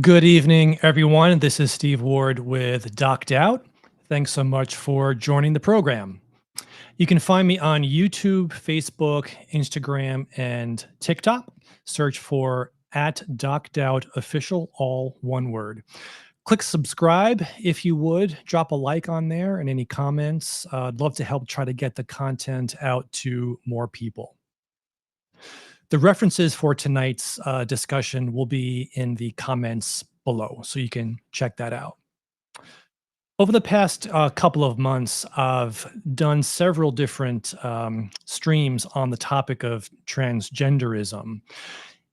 Good evening, everyone. This is Steve Ward with Docked Out. Thanks so much for joining the program. You can find me on YouTube, Facebook, Instagram, and TikTok. Search for at Docked Out Official, all one word. Click subscribe if you would. Drop a like on there and any comments. I'd love to help try to get the content out to more people. The references for tonight's discussion will be in the comments below, so you can check that out. Over the past couple of months, I've done several different streams on the topic of transgenderism.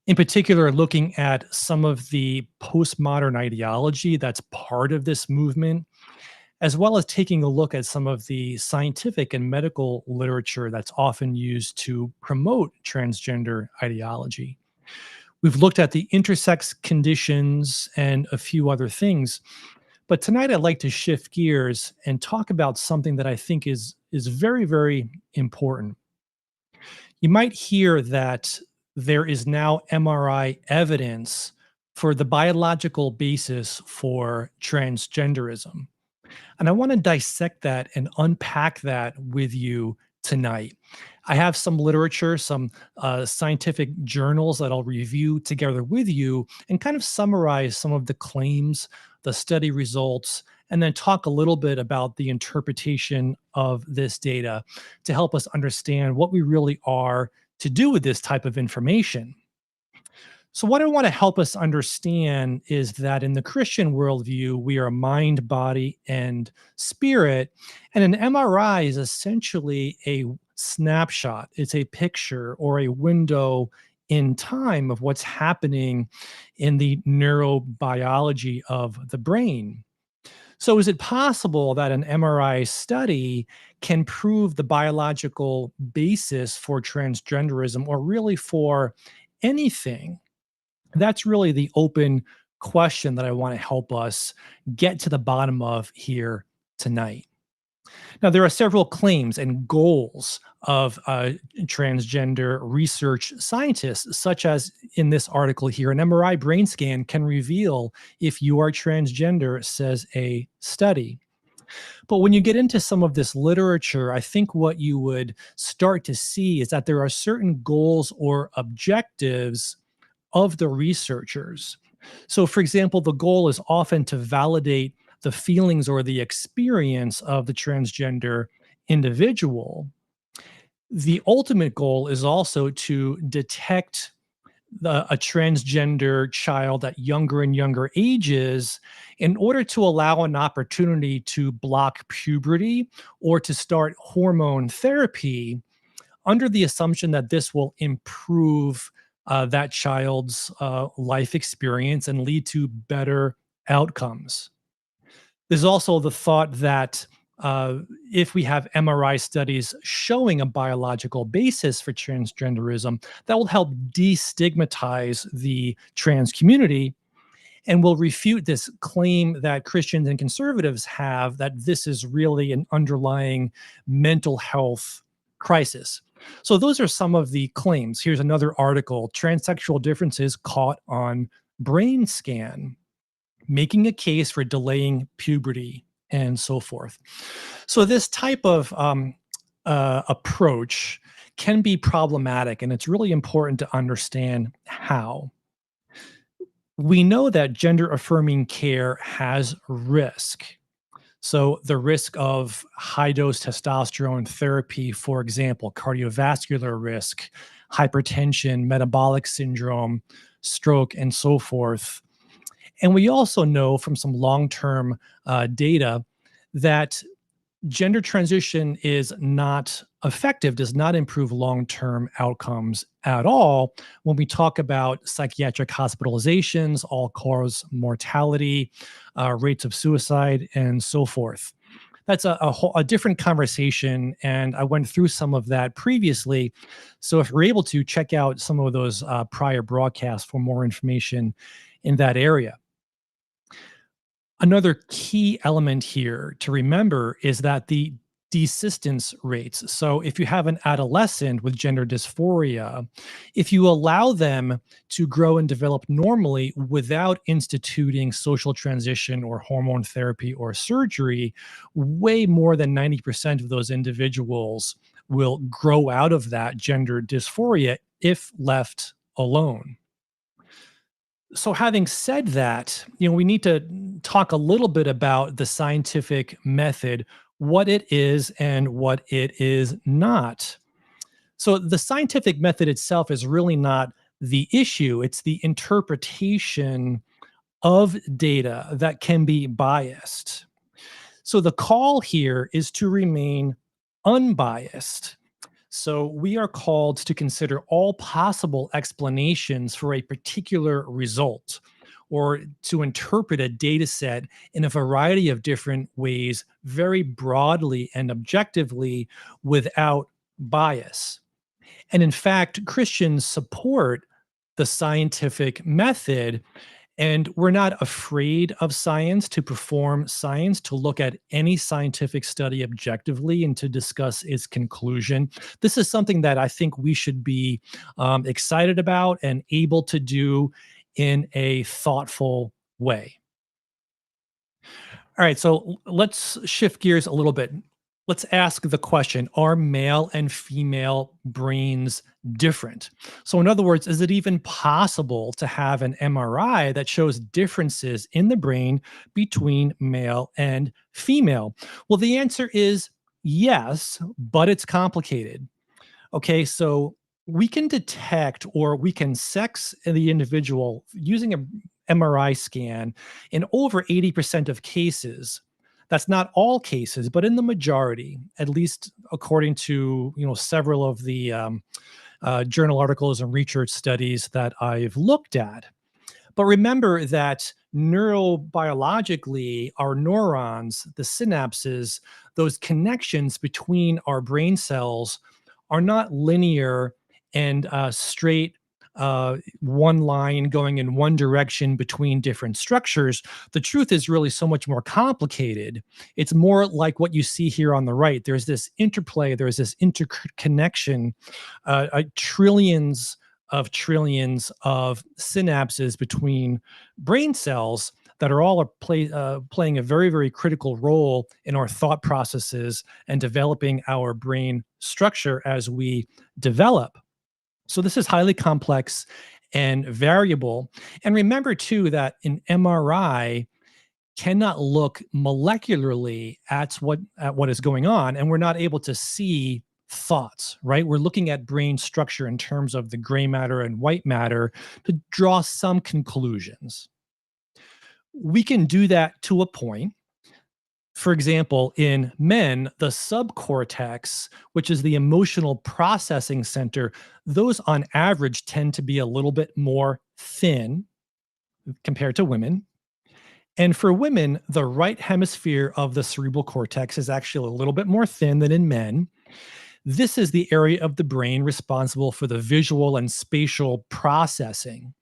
In particular, looking at some of the postmodern ideology that's part of this movement, as well as taking a look at some of the scientific and medical literature that's often used to promote transgender ideology. We've looked at the intersex conditions and a few other things, but tonight I'd like to shift gears and talk about something that I think is very, very important. You might hear that there is now MRI evidence for the biological basis for transgenderism. And I want to dissect that and unpack that with you tonight. I have some literature, some scientific journals that I'll review together with you and kind of summarize some of the claims, the study results, and then talk a little bit about the interpretation of this data to help us understand what we really are to do with this type of information. So, what I want to help us understand is that in the Christian worldview, we are mind, body, and spirit. And an MRI is essentially a snapshot, it's a picture or a window in time of what's happening in the neurobiology of the brain. So, is it possible that an MRI study can prove the biological basis for transgenderism or really for anything? That's really the open question that I want to help us get to the bottom of here tonight. Now, there are several claims and goals of transgender research scientists, such as in this article here an MRI brain scan can reveal if you are transgender, says a study. But when you get into some of this literature, I think what you would start to see is that there are certain goals or objectives of the researchers. So, for example, the goal is often to validate the feelings or the experience of the transgender individual. The ultimate goal is also to detect a transgender child at younger and younger ages in order to allow an opportunity to block puberty or to start hormone therapy under the assumption that this will improve that child's life experience and lead to better outcomes. There's also the thought that if we have MRI studies showing a biological basis for transgenderism, that will help destigmatize the trans community and will refute this claim that Christians and conservatives have that this is really an underlying mental health crisis. So, those are some of the claims. Here's another article: transsexual differences caught on brain scan, making a case for delaying puberty, and so forth. So, this type of approach can be problematic, and it's really important to understand how. We know that gender affirming care has risk. So, the risk of high dose testosterone therapy, for example, cardiovascular risk, hypertension, metabolic syndrome, stroke, and so forth. And we also know from some long term data that gender transition is not effective, does not improve long-term outcomes at all when we talk about psychiatric hospitalizations, all-cause mortality, rates of suicide, and so forth. That's a different conversation, and I went through some of that previously. So if you're able to check out some of those prior broadcasts for more information in that area. Another key element here to remember is that the desistance rates. So if you have an adolescent with gender dysphoria, if you allow them to grow and develop normally without instituting social transition or hormone therapy or surgery, way more than 90% of those individuals will grow out of that gender dysphoria if left alone. So having said that, we need to talk a little bit about the scientific method, what it is and what it is not. So the scientific method itself is really not the issue, it's the interpretation of data that can be biased. So the call here is to remain unbiased. So we are called to consider all possible explanations for a particular result or to interpret a data set in a variety of different ways, very broadly and objectively without bias. And in fact, Christians support the scientific method, and we're not afraid of science, to perform science, to look at any scientific study objectively and to discuss its conclusion. This is something that I think we should be excited about and able to do in a thoughtful way. All right, so let's shift gears a little bit. Let's ask the question, are male and female brains different? So in other words, is it even possible to have an MRI that shows differences in the brain between male and female? Well, the answer is yes, but it's complicated. Okay, so we can detect or we can sex the individual using a MRI scan in over 80% of cases. That's not all cases, but in the majority, at least according to several of the journal articles and research studies that I've looked at. But remember that neurobiologically, our neurons, the synapses, those connections between our brain cells are not linear and straight, one line going in one direction between different structures. The truth is really so much more complicated. It's more like what you see here on the right. There's this interplay, there's this interconnection, trillions of synapses between brain cells that are all playing a very, very critical role in our thought processes and developing our brain structure as we develop. So this is highly complex and variable. And remember too that an MRI cannot look molecularly at what is going on, and we're not able to see thoughts, right? We're looking at brain structure in terms of the gray matter and white matter to draw some conclusions. We can do that to a point. For example, in men, the subcortex, which is the emotional processing center, those on average tend to be a little bit more thin compared to women. And for women, the right hemisphere of the cerebral cortex is actually a little bit more thin than in men. This is the area of the brain responsible for the visual and spatial processing.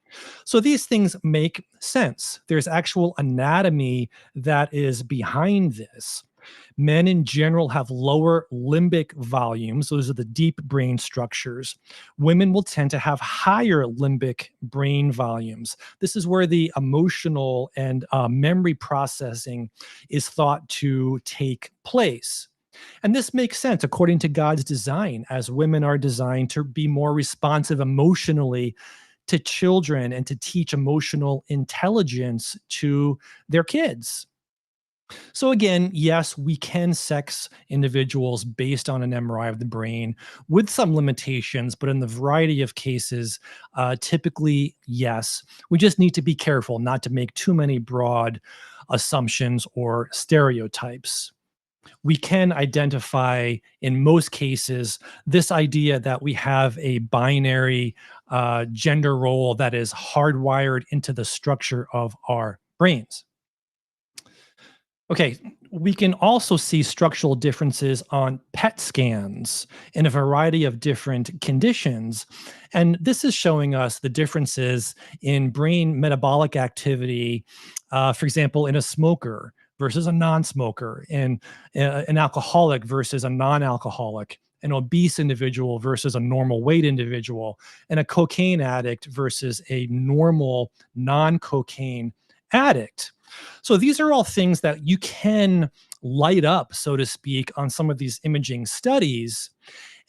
So these things make sense. There's actual anatomy that is behind this. Men in general have lower limbic volumes. Those are the deep brain structures. Women will tend to have higher limbic brain volumes. This is where the emotional and memory processing is thought to take place. And this makes sense according to God's design, as women are designed to be more responsive emotionally to children and to teach emotional intelligence to their kids. So again, yes, we can sex individuals based on an MRI of the brain with some limitations, but in the variety of cases, typically, yes. We just need to be careful not to make too many broad assumptions or stereotypes. We can identify in most cases this idea that we have a binary gender role that is hardwired into the structure of our brains. Okay, we can also see structural differences on PET scans in a variety of different conditions. And this is showing us the differences in brain metabolic activity, for example, in a smoker versus a non-smoker, and an alcoholic versus a non-alcoholic, an obese individual versus a normal weight individual, and a cocaine addict versus a normal non-cocaine addict. So these are all things that you can light up, so to speak, on some of these imaging studies.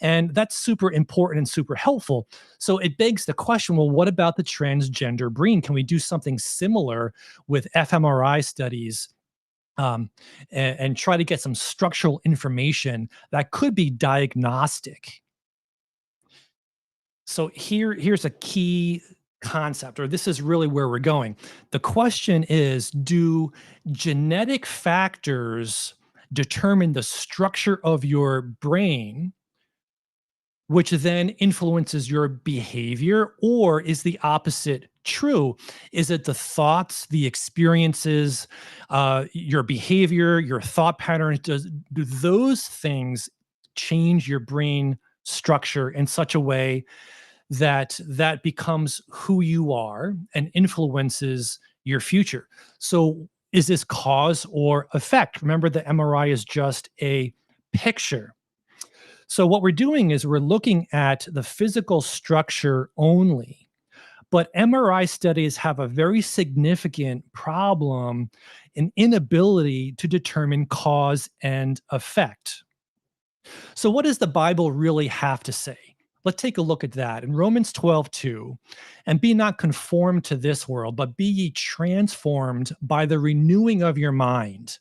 And that's super important and super helpful. So it begs the question, well, what about the transgender brain? Can we do something similar with fMRI studies, um, and try to get some structural information that could be diagnostic? So here's a key concept, or this is really where we're going. The question is, do genetic factors determine the structure of your brain, which then influences your behavior? Or is the opposite true? Is it the thoughts, the experiences, your behavior, your thought patterns? Do those things change your brain structure in such a way that that becomes who you are and influences your future? So is this cause or effect? Remember, the MRI is just a picture. So what we're doing is we're looking at the physical structure only. But MRI studies have a very significant problem, an inability to determine cause and effect. So what does the Bible really have to say? Let's take a look at that. In Romans 12:2, and be not conformed to this world, but be ye transformed by the renewing of your mind,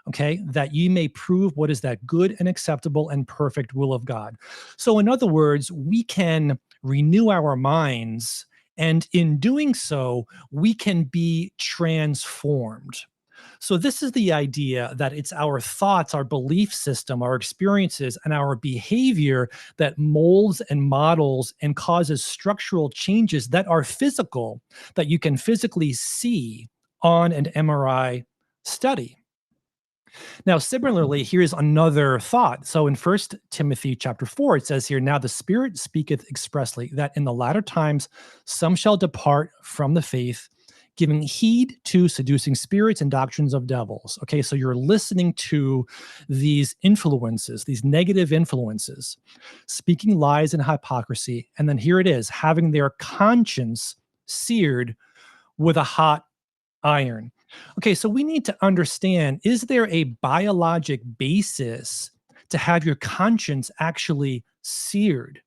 okay, that ye may prove what is that good and acceptable and perfect will of God. So, in other words, we can renew our minds, and in doing so, we can be transformed. So, this is the idea that it's our thoughts, our belief system, our experiences, and our behavior that molds and models and causes structural changes that are physical, that you can physically see on an MRI study. Now, similarly, here's another thought. So in First Timothy chapter 4, it says here, now the Spirit speaketh expressly that in the latter times some shall depart from the faith, giving heed to seducing spirits and doctrines of devils. Okay, so you're listening to these influences, these negative influences, speaking lies and hypocrisy. And then here it is, having their conscience seared with a hot iron. Okay, so we need to understand, is there a biologic basis to have your conscience actually seared?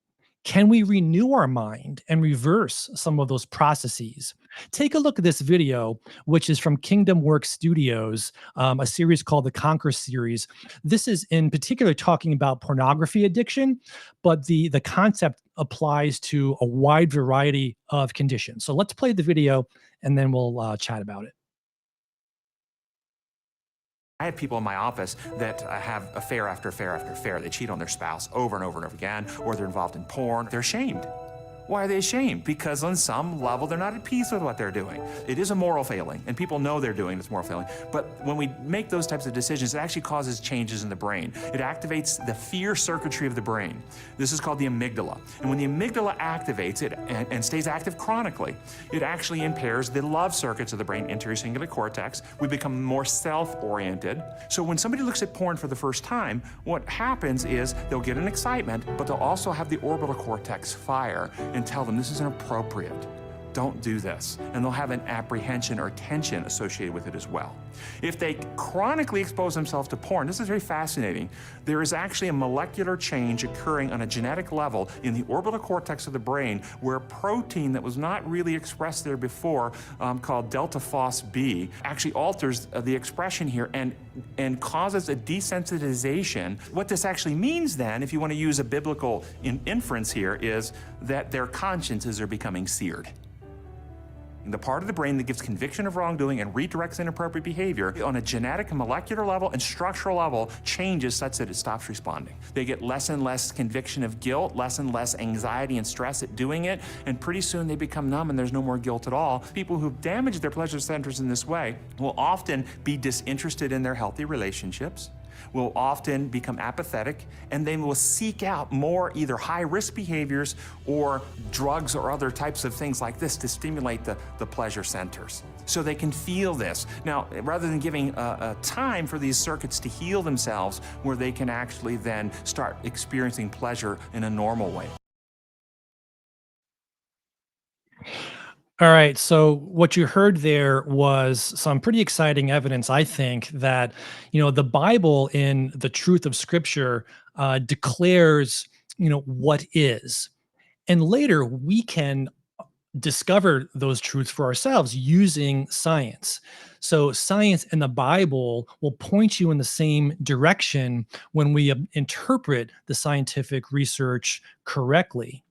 Can we renew our mind and reverse some of those processes? Take a look at this video, which is from Kingdom Work Studios, a series called the Conquer series. This is in particular talking about pornography addiction, but the concept applies to a wide variety of conditions. So let's play the video and then we'll chat about it. I have people in my office that have affair after affair after affair. They cheat on their spouse over and over and over again, or they're involved in porn. They're ashamed. Why are they ashamed? Because on some level, they're not at peace with what they're doing. It is a moral failing, and people know they're doing this moral failing. But when we make those types of decisions, it actually causes changes in the brain. It activates the fear circuitry of the brain. This is called the amygdala. And when the amygdala activates it and stays active chronically, it actually impairs the love circuits of the brain, anterior cingulate cortex. We become more self-oriented. So when somebody looks at porn for the first time, what happens is they'll get an excitement, but they'll also have the orbital cortex fire and tell them this is inappropriate. Don't do this. And they'll have an apprehension or tension associated with it as well. If they chronically expose themselves to porn, this is very fascinating. There is actually a molecular change occurring on a genetic level in the orbital cortex of the brain where a protein that was not really expressed there before, called delta phos B, actually alters the expression here and causes a desensitization. What this actually means then, if you want to use a biblical inference here, is that their consciences are becoming seared. The part of the brain that gives conviction of wrongdoing and redirects inappropriate behavior on a genetic and molecular level and structural level changes such that it stops responding. They get less and less conviction of guilt, less and less anxiety and stress at doing it, and pretty soon they become numb and there's no more guilt at all. People who've damaged their pleasure centers in this way will often be disinterested in their healthy relationships. will often become apathetic, and they will seek out more either high-risk behaviors or drugs or other types of things like this to stimulate the pleasure centers, so they can feel this. Now, rather than giving a time for these circuits to heal themselves, where they can actually then start experiencing pleasure in a normal way. All right. So what you heard there was some pretty exciting evidence, I think, that the Bible in the truth of Scripture declares what is, and later we can discover those truths for ourselves using science. So science and the Bible will point you in the same direction when we interpret the scientific research correctly.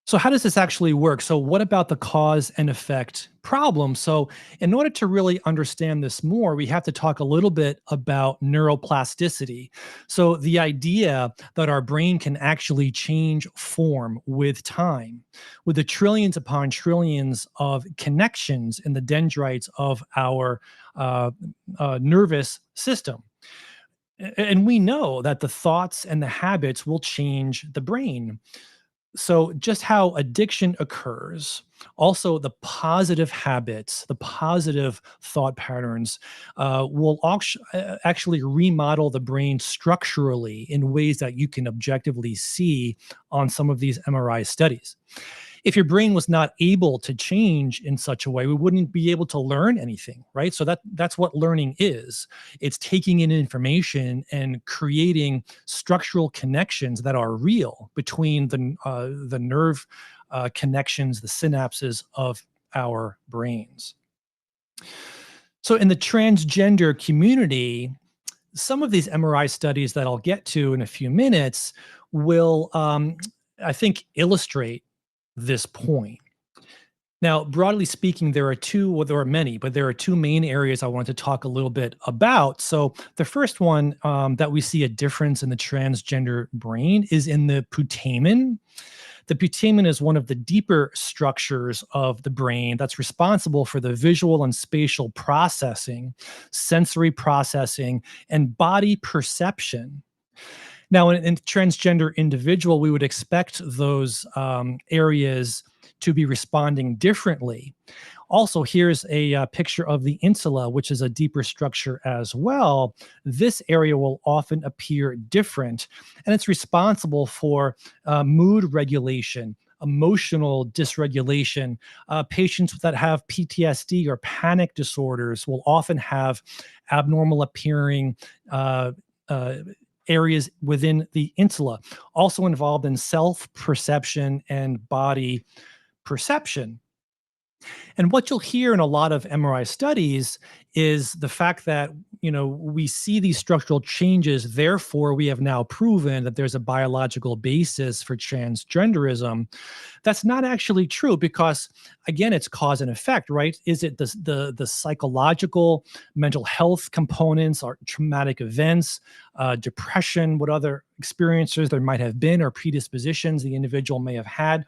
So how does this actually work? So what about the cause and effect problem? So in order to really understand this more, we have to talk a little bit about neuroplasticity. So the idea that our brain can actually change form with time, with the trillions upon trillions of connections in the dendrites of our nervous system. And we know that the thoughts and the habits will change the brain. So just how addiction occurs, also the positive habits, the positive thought patterns will actually remodel the brain structurally in ways that you can objectively see on some of these MRI studies. If your brain was not able to change in such a way, we wouldn't be able to learn anything, right? So that's what learning is. It's taking in information and creating structural connections that are real between the nerve connections, the synapses of our brains. So in the transgender community, some of these MRI studies that I'll get to in a few minutes will, I think, illustrate this point. Now, broadly speaking, there are many, but there are two main areas I want to talk a little bit about. So, the first one that we see a difference in the transgender brain is in the putamen. The putamen is one of the deeper structures of the brain that's responsible for the visual and spatial processing, sensory processing, and body perception. Now, in transgender individual, we would expect those areas to be responding differently. Also, here's a picture of the insula, which is a deeper structure as well. This area will often appear different, and it's responsible for mood regulation, emotional dysregulation. Patients that have PTSD or panic disorders will often have abnormal appearing areas within the insula, also involved in self perception and body perception. And what you'll hear in a lot of MRI studies is the fact that, we see these structural changes. Therefore, we have now proven that there's a biological basis for transgenderism. That's not actually true because, again, it's cause and effect, right? Is it the psychological, mental health components, or traumatic events, depression, what other experiences there might have been, or predispositions the individual may have had?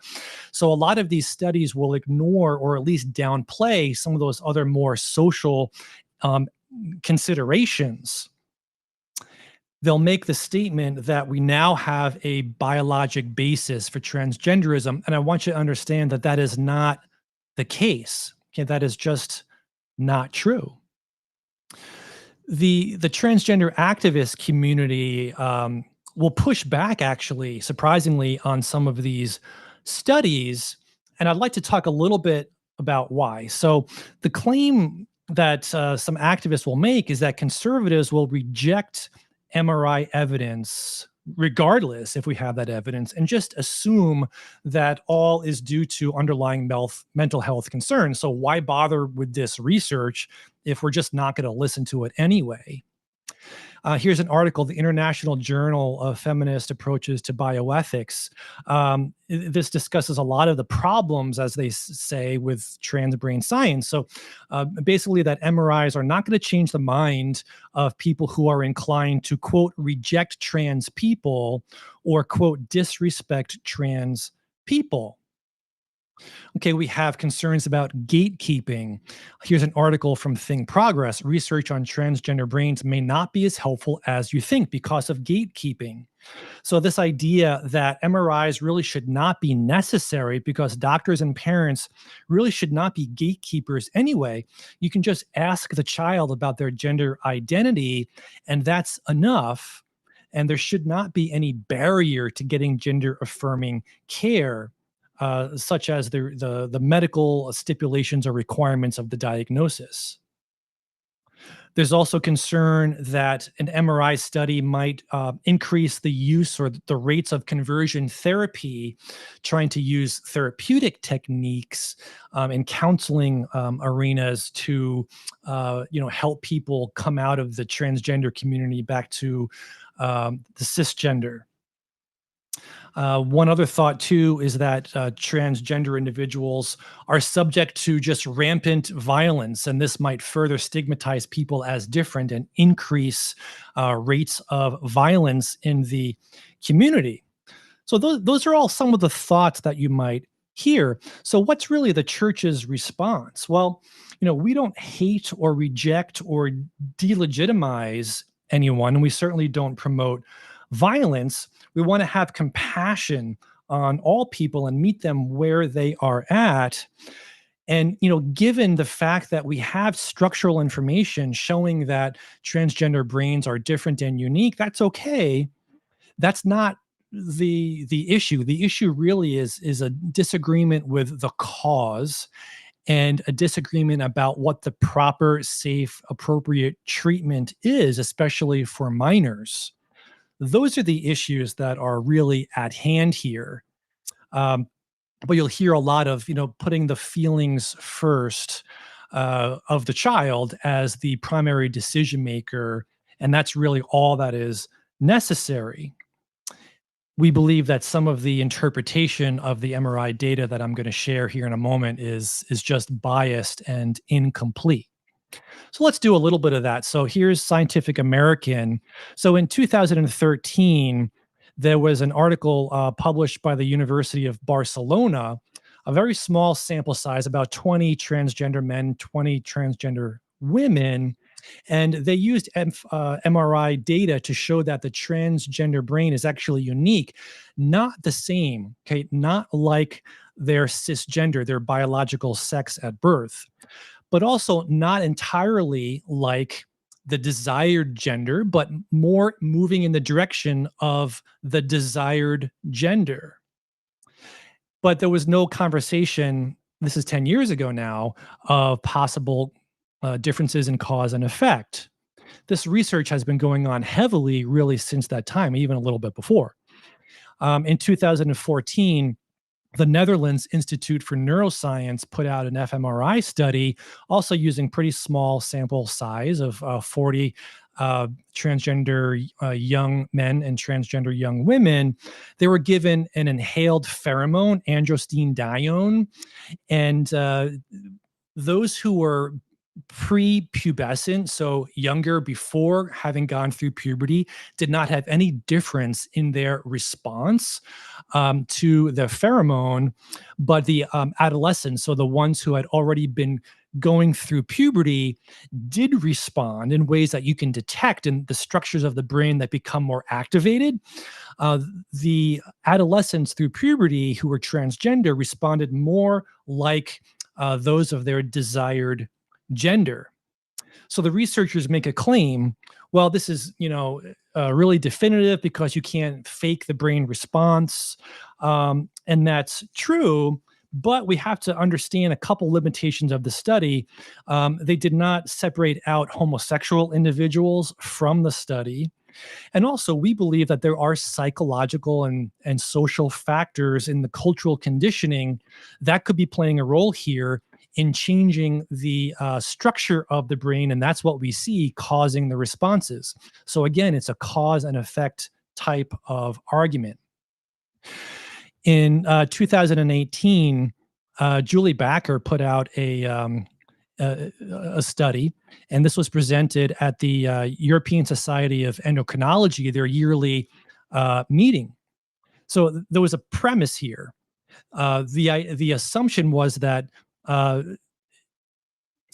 So a lot of these studies will ignore or at least downplay some of those other more social considerations. They'll make the statement that we now have a biologic basis for transgenderism. And I want you to understand that that is not the case. Okay, that is just not true. The transgender activist community will push back, actually, surprisingly, on some of these studies. And I'd like to talk a little bit about why. So the claim that some activists will make is that conservatives will reject MRI evidence regardless if we have that evidence and just assume that all is due to underlying mental health concerns. So why bother with this research if we're just not going to listen to it anyway? Here's an article, the International Journal of Feminist Approaches to Bioethics. This discusses a lot of the problems, as they say, with trans brain science. So basically that MRIs are not going to change the mind of people who are inclined to, quote, reject trans people or, quote, disrespect trans people. Okay, we have concerns about gatekeeping. Here's an article from Think Progress. Research on transgender brains may not be as helpful as you think because of gatekeeping. So, this idea that MRIs really should not be necessary because doctors and parents really should not be gatekeepers anyway. You can just ask the child about their gender identity, and that's enough. And there should not be any barrier to getting gender affirming care, such as the medical stipulations or requirements of the diagnosis. There's also concern that an MRI study might increase the use or the rates of conversion therapy, trying to use therapeutic techniques in counseling arenas to, help people come out of the transgender community back to the cisgender. One other thought, too, is that transgender individuals are subject to just rampant violence, and this might further stigmatize people as different and increase rates of violence in the community. So, those are all some of the thoughts that you might hear. So, what's really the church's response? Well, we don't hate or reject or delegitimize anyone, and we certainly don't promote violence. We want to have compassion on all people and meet them where they are at. And, given the fact that we have structural information showing that transgender brains are different and unique, that's okay. That's not the issue. The issue really is a disagreement with the cause and a disagreement about what the proper, safe, appropriate treatment is, especially for minors. Those are the issues that are really at hand here. Um, but you'll hear a lot of, putting the feelings first of the child as the primary decision maker. And that's really all that is necessary. We believe that some of the interpretation of the MRI data that I'm going to share here in a moment is just biased and incomplete. So let's do a little bit of that. So here's Scientific American. So in 2013, there was an article published by the University of Barcelona, a very small sample size, about 20 transgender men, 20 transgender women. And they used MRI data to show that the transgender brain is actually unique, not the same, okay, not like their cisgender, their biological sex at birth, but also not entirely like the desired gender, but more moving in the direction of the desired gender. But there was no conversation, this is 10 years ago now, of possible differences in cause and effect. This research has been going on heavily really since that time, even a little bit before. In 2014, the Netherlands Institute for Neuroscience put out an fMRI study, also using pretty small sample size of 40 transgender young men and transgender young women. They were given an inhaled pheromone, androstenedione, and those who were prepubescent, so younger before having gone through puberty, did not have any difference in their response to the pheromone. But the adolescents, so the ones who had already been going through puberty, did respond in ways that you can detect in the structures of the brain that become more activated. The adolescents through puberty who were transgender responded more like those of their desired gender. So the researchers make a claim, well, this is, really definitive because you can't fake the brain response. And that's true, but we have to understand a couple limitations of the study. They did not separate out homosexual individuals from the study. And also, we believe that there are psychological and social factors in the cultural conditioning that could be playing a role here in changing the structure of the brain. And that's what we see causing the responses. So again, it's a cause and effect type of argument. In 2018, Julie Bakker put out a study, and this was presented at the European Society of Endocrinology, their yearly meeting. So there was a premise here. The assumption was that uh,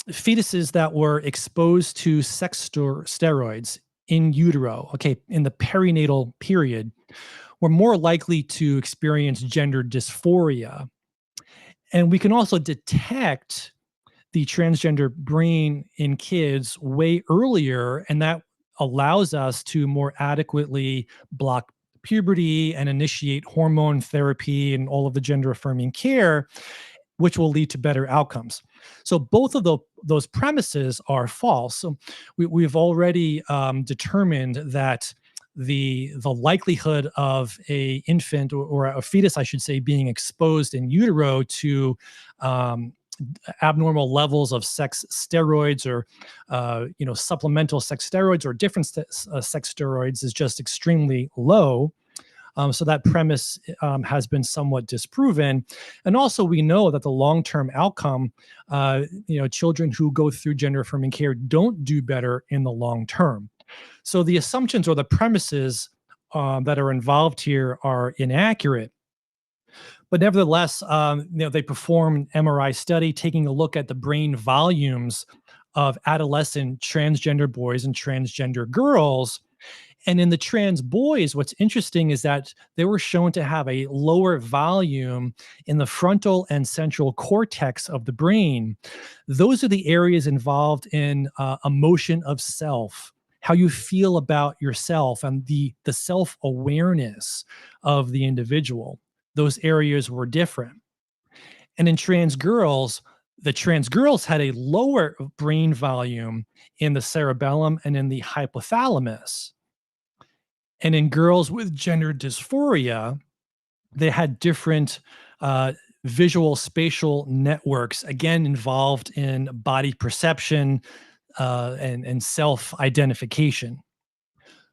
fetuses that were exposed to steroids in utero, okay, in the perinatal period, were more likely to experience gender dysphoria. And we can also detect the transgender brain in kids way earlier, and that allows us to more adequately block puberty and initiate hormone therapy and all of the gender affirming care, which will lead to better outcomes. So both of those premises are false. So we've already determined that the likelihood of a infant or a fetus, I should say, being exposed in utero to um, abnormal levels of sex steroids or supplemental sex steroids or different sex steroids is just extremely low. So that premise has been somewhat disproven. And also, we know that the long-term outcome, children who go through gender affirming care don't do better in the long term. So the assumptions or the premises that are involved here are inaccurate. But nevertheless, they performed MRI study taking a look at the brain volumes of adolescent transgender boys and transgender girls. And in the trans boys, what's interesting is that they were shown to have a lower volume in the frontal and central cortex of the brain. Those are the areas involved in emotion of self, how you feel about yourself, and the self awareness of the individual. Those areas were different. And in the trans girls had a lower brain volume in the cerebellum and in the hypothalamus. And in girls with gender dysphoria, they had different uh, visual spatial networks, again, involved in body perception and self identification.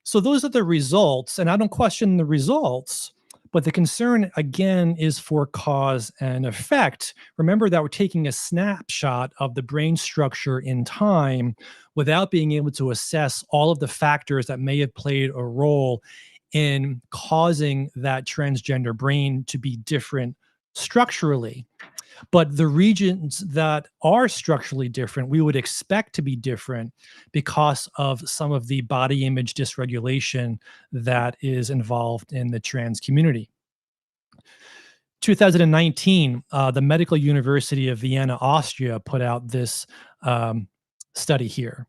So those are the results, and I don't question the results, but the concern again is for cause and effect. Remember that we're taking a snapshot of the brain structure in time without being able to assess all of the factors that may have played a role in causing that transgender brain to be different structurally. But the regions that are structurally different, we would expect to be different because of some of the body image dysregulation that is involved in the trans community. 2019, the Medical University of Vienna, Austria, put out this study here.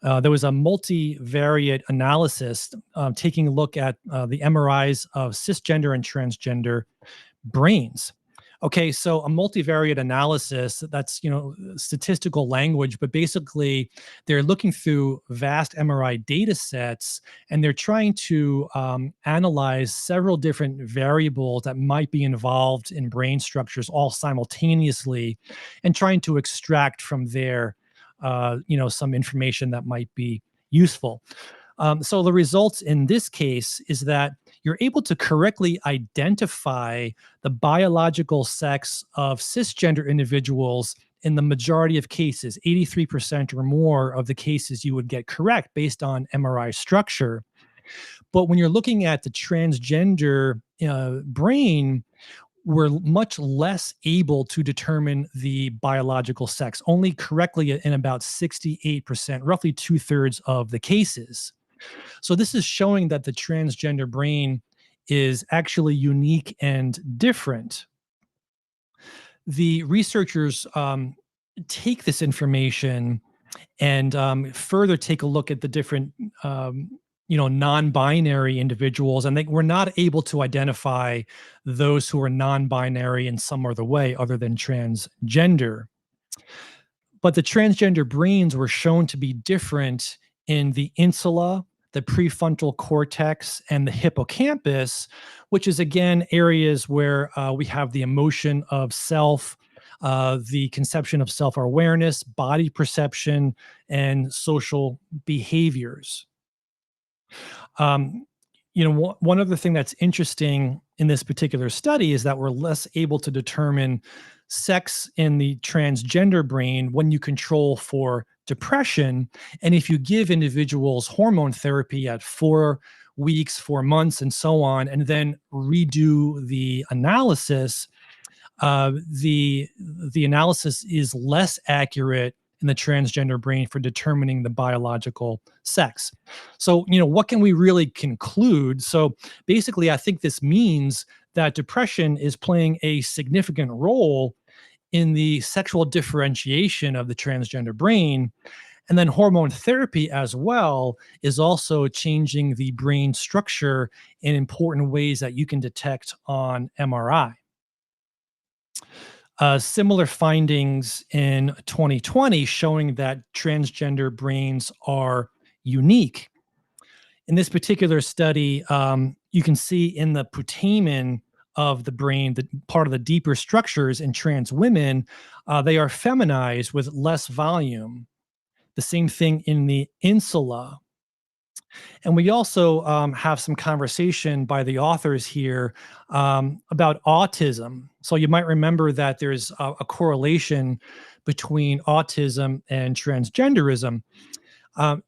There was a multivariate analysis taking a look at the MRIs of cisgender and transgender brains. Okay, so a multivariate analysis, that's, statistical language, but basically they're looking through vast MRI data sets and they're trying to analyze several different variables that might be involved in brain structures all simultaneously and trying to extract from there, some information that might be useful. So the results in this case is that you're able to correctly identify the biological sex of cisgender individuals in the majority of cases. 83% or more of the cases you would get correct based on MRI structure. But when you're looking at the transgender brain, we're much less able to determine the biological sex, only correctly in about 68%, roughly 2/3 of the cases. So this is showing that the transgender brain is actually unique and different. The researchers take this information and further take a look at the different non-binary individuals, and they were not able to identify those who are non-binary in some other way other than transgender. But the transgender brains were shown to be different in the insula, the prefrontal cortex, and the hippocampus, which is again areas where we have the emotion of self, the conception of self awareness, body perception, and social behaviors. Um, one other thing that's interesting in this particular study is that we're less able to determine sex in the transgender brain when you control for depression. And if you give individuals hormone therapy at 4 weeks, 4 months, and so on, and then redo the analysis, the analysis is less accurate in the transgender brain for determining the biological sex. So, what can we really conclude? So, basically, I think this means that depression is playing a significant role in the sexual differentiation of the transgender brain. And then hormone therapy as well is also changing the brain structure in important ways that you can detect on MRI. Similar findings in 2020 showing that transgender brains are unique. In this particular study, you can see in the putamen of the brain, the part of the deeper structures in trans women, they are feminized with less volume. The same thing in the insula. And we also have some conversation by the authors here about autism. So you might remember that there's a correlation between autism and transgenderism.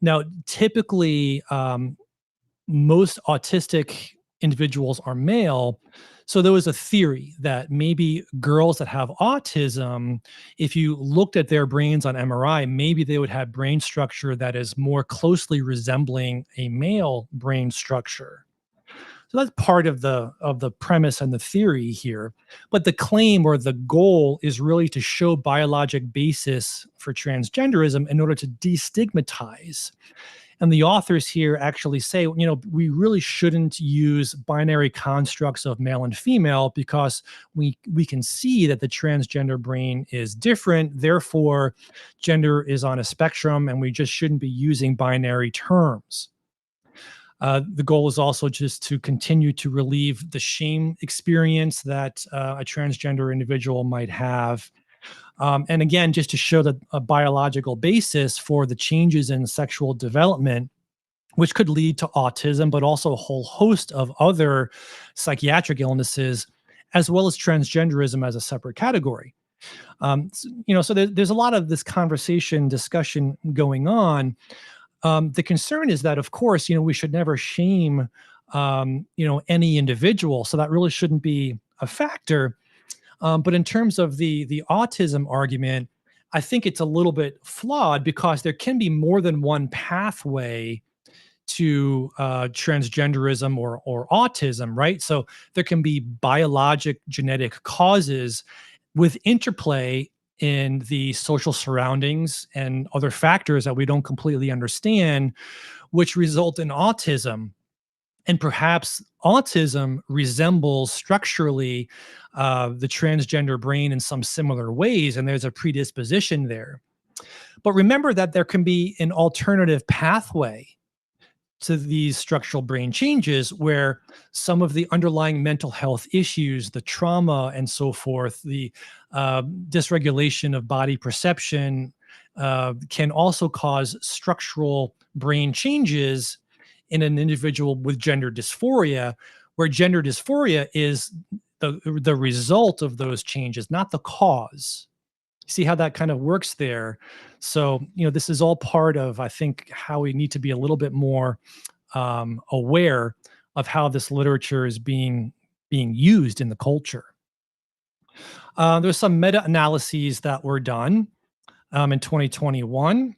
Now, typically, most autistic individuals are male. So there was a theory that maybe girls that have autism, if you looked at their brains on MRI, maybe they would have brain structure that is more closely resembling a male brain structure. So that's part of the premise and the theory here. But the claim or the goal is really to show biologic basis for transgenderism in order to destigmatize. And the authors here actually say, we really shouldn't use binary constructs of male and female because we can see that the transgender brain is different. Therefore, gender is on a spectrum, and we just shouldn't be using binary terms. The goal is also just to continue to relieve the shame experience that a transgender individual might have. And again, just to show that a biological basis for the changes in sexual development, which could lead to autism, but also a whole host of other psychiatric illnesses, as well as transgenderism as a separate category. So there's a lot of this discussion going on. The concern is that, of course, we should never shame, any individual. So that really shouldn't be a factor. But in terms of the autism argument, I think it's a little bit flawed because there can be more than one pathway to transgenderism or autism, right? So there can be biologic genetic causes with interplay in the social surroundings and other factors that we don't completely understand, which result in autism. And perhaps autism resembles structurally the transgender brain in some similar ways, and there's a predisposition there. But remember that there can be an alternative pathway to these structural brain changes where some of the underlying mental health issues, the trauma and so forth, the dysregulation of body perception can also cause structural brain changes in an individual with gender dysphoria, where gender dysphoria is the result of those changes, not the cause. See how that kind of works there? So, this is all part of, I think, how we need to be a little bit more aware of how this literature is being used in the culture. There's some meta-analyses that were done in 2021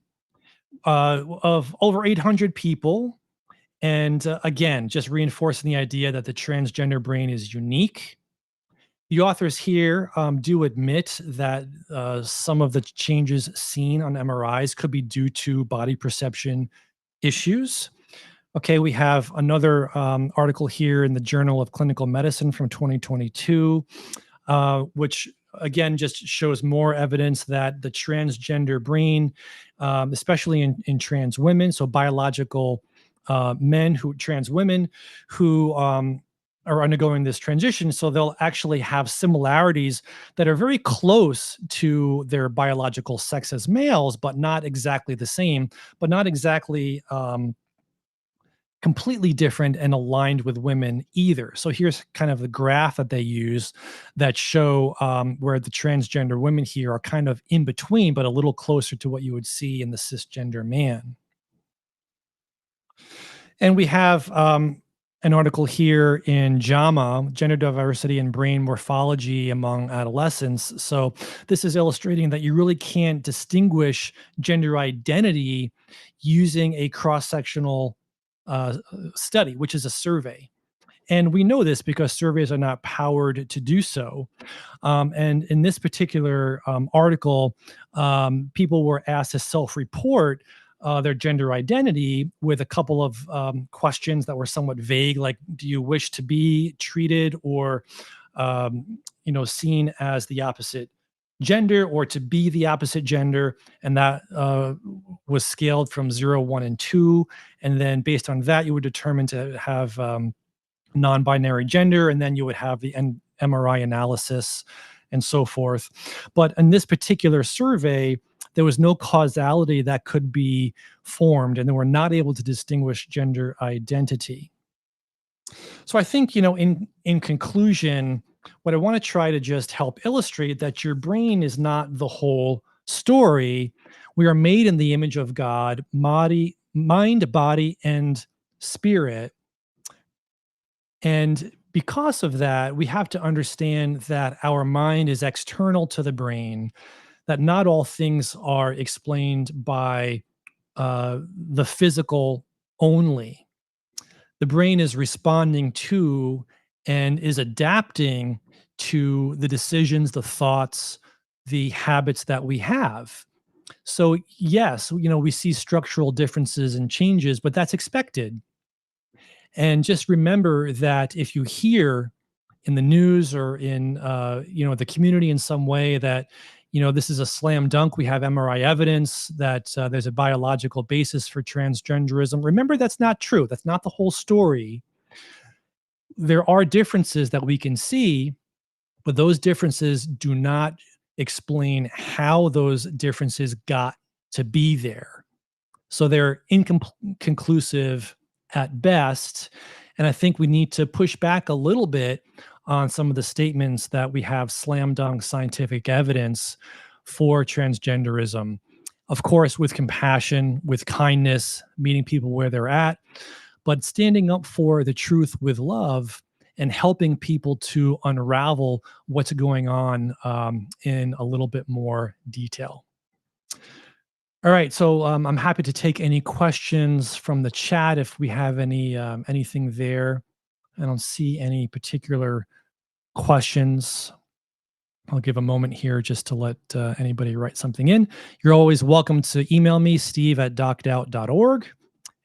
of over 800 people. And again, just reinforcing the idea that the transgender brain is unique. The authors here do admit that some of the changes seen on MRIs could be due to body perception issues. Okay, we have another article here in the Journal of Clinical Medicine from 2022, which again just shows more evidence that the transgender brain, especially in trans women, so biological trans women who are undergoing this transition, so they'll actually have similarities that are very close to their biological sex as males, but not exactly the same, but not exactly completely different and aligned with women either. So here's kind of the graph that they use that show where the transgender women here are kind of in between, but a little closer to what you would see in the cisgender man. And we have an article here in JAMA, Gender Diversity and Brain Morphology Among Adolescents. So this is illustrating that you really can't distinguish gender identity using a cross-sectional study, which is a survey. And we know this because surveys are not powered to do so. And in this particular article, people were asked to self-report their gender identity with a couple of questions that were somewhat vague, like, do you wish to be treated or, seen as the opposite gender or to be the opposite gender? And that was scaled from 0, 1, and 2. And then based on that, you would determine to have non-binary gender, and then you would have the MRI analysis and so forth. But in this particular survey, there was no causality that could be formed, and they were not able to distinguish gender identity. So I think, in conclusion, what I want to try to just help illustrate that your brain is not the whole story. We are made in the image of God, mind, body, and spirit. And because of that, we have to understand that our mind is external to the brain, that not all things are explained by the physical only. The brain is responding to and is adapting to the decisions, the thoughts, the habits that we have. So, yes, we see structural differences and changes, but that's expected. And just remember that if you hear in the news or in the community in some way that this is a slam dunk, we have MRI evidence that there's a biological basis for transgenderism. Remember, that's not true. That's not the whole story. There are differences that we can see, but those differences do not explain how those differences got to be there. So they're inconclusive at best. And I think we need to push back a little bit on some of the statements that we have slam dunk scientific evidence for transgenderism. Of course, with compassion, with kindness, meeting people where they're at, but standing up for the truth with love and helping people to unravel what's going on in a little bit more detail. All right, so I'm happy to take any questions from the chat if we have anything there. I don't see any particular questions. I'll give a moment here just to let anybody write something in. You're always welcome to email me, steve@dockedout.org,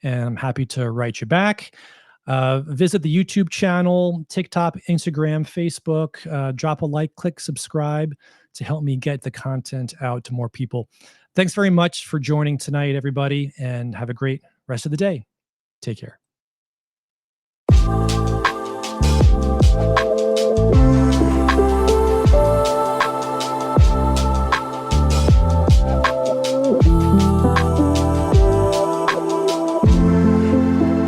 and I'm happy to write you back. Visit the YouTube channel, TikTok, Instagram, Facebook. Drop a like, click subscribe to help me get the content out to more people. Thanks very much for joining tonight, everybody, and have a great rest of the day. Take care.